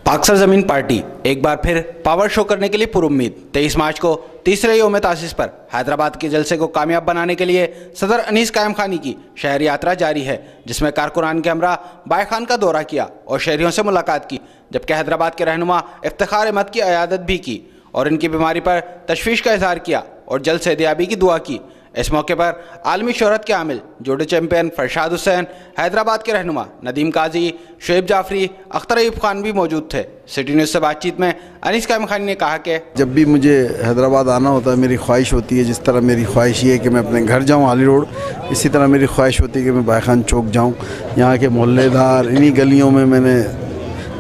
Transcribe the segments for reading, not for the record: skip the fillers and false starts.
पाक सरजमीन पार्टी एक बार फिर पावर शो करने के लिए पुरुम्मीद। 23 मार्च को तीसरे यौम तासीस पर हैदराबाद के जलसे को कामयाब बनाने के लिए सदर अनीस कायम खानी की शहर यात्रा जारी है, जिसमें कारकुनान के हमरा बाय खान का दौरा किया और शहरियों से मुलाकात की, जबकि हैदराबाद के रहनुमा इफ्तिखार अहमद की अयादत भी की और इनकी बीमारी पर तशवीश का इजहार किया और जल्द सेहतयाबी की दुआ की। इस मौके पर आलमी शोहरत के आमिल जूडो चैंपियन फरशाद हुसैन, हैदराबाद के रहनुमा नदीम काजी, शुएब जाफरी, अख्तर अयूब खान भी मौजूद थे। सिटी न्यूज़ से बातचीत में अनीस कायम खानी ने कहा कि जब भी मुझे हैदराबाद आना होता है मेरी ख्वाहिश होती है, जिस तरह मेरी ख्वाहिश ये है कि मैं अपने घर जाऊँ हाली रोड, इसी तरह मेरी ख्वाहिश होती है कि मैं बायखान चौक जाऊँ। यहाँ के मोहल्लेदार, इन्हीं गलियों में मैंने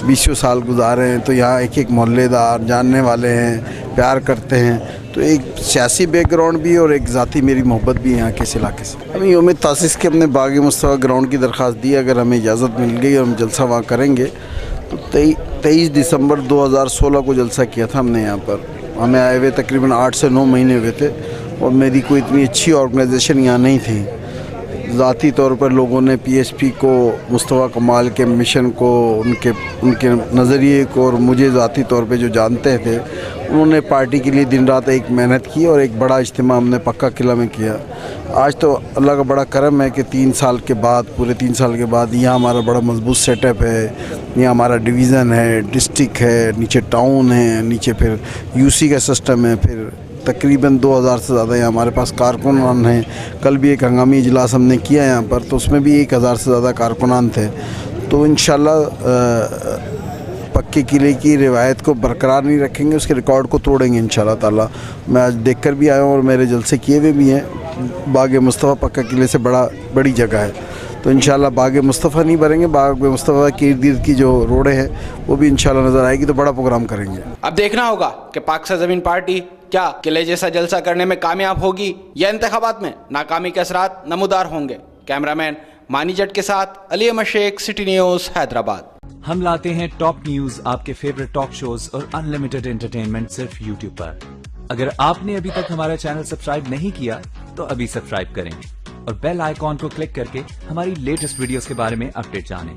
20 साल गुजारे हैं, तो यहाँ एक एक मोहल्लेदार जानने वाले हैं, प्यार करते हैं। तो एक सियासी बैकग्राउंड भी और एक ज़ाती मेरी मोहब्बत भी यहाँ के इस इलाके से। हमें यौम तासीस के अपने बाग मुस्तफ़ा ग्राउंड की दरख्वास्त दी, अगर हमें इजाज़त मिल गई और हम जलसा वहाँ करेंगे तो 23 दिसंबर 2016 को जलसा किया था हमने यहाँ पर। हमें आए हुए तकरीबन 8 से 9 महीने हुए थे और मेरी कोई इतनी अच्छी ऑर्गेनाइजेशन यहाँ नहीं थी। ज़ाती तौर पर लोगों ने पीएसपी को, मुस्तफ़ा कमाल के मिशन को, उनके नज़रिए को और मुझे ज़ाती तौर पे जो जानते थे, उन्होंने पार्टी के लिए दिन रात एक मेहनत की और एक बड़ा इज्तिमा हमने पक्का किला में किया। आज तो अल्लाह का बड़ा करम है कि 3 साल के बाद, पूरे 3 साल के बाद यहाँ हमारा बड़ा मजबूत सेटअप है। यहाँ हमारा डिवीज़न है, डिस्ट्रिक्ट है, नीचे टाउन है, नीचे फिर यूसी का सिस्टम है, फिर तकरीबन 2000 से ज़्यादा यहाँ हमारे पास कारकुनान हैं। कल भी एक हंगामी इजलास हमने किया यहाँ पर, तो उसमें भी 1000 से ज़्यादा कारकुनान थे। तो इंशाल्लाह पक्के किले की रिवायत को बरकरार नहीं रखेंगे, उसके रिकॉर्ड को तोड़ेंगे इंशाल्लाह ताला। मैं आज देख कर भी आया हूँ और मेरे जलसे किए हुए भी हैं। बाग मुस्तफ़ा पक्का किले से बड़ी जगह है, तो इंशाल्लाह बाग मुस्तफ़ा नहीं भरेंगे, बाग मुस्तफ़ा के इर्द गिर्द की जो रोडें हैं वो भी इंशाल्लाह नज़र आएगी, तो बड़ा प्रोग्राम करेंगे। अब देखना होगा कि पाक सरजमीन पार्टी क्या किले जैसा जलसा करने में कामयाब होगी या इंतखाबात में नाकामी के असरात नमूदार होंगे। कैमरामैन मानी जट के साथ अली अहमद शेख, सिटी न्यूज़, हैदराबाद। हम लाते हैं टॉप न्यूज, आपके फेवरेट टॉक शोज और अनलिमिटेड एंटरटेनमेंट सिर्फ यूट्यूब पर। अगर आपने अभी तक हमारा चैनल सब्सक्राइब नहीं किया तो अभी सब्सक्राइब करें और बेल आइकॉन को क्लिक करके हमारी लेटेस्ट वीडियोस के बारे में अपडेट जानें।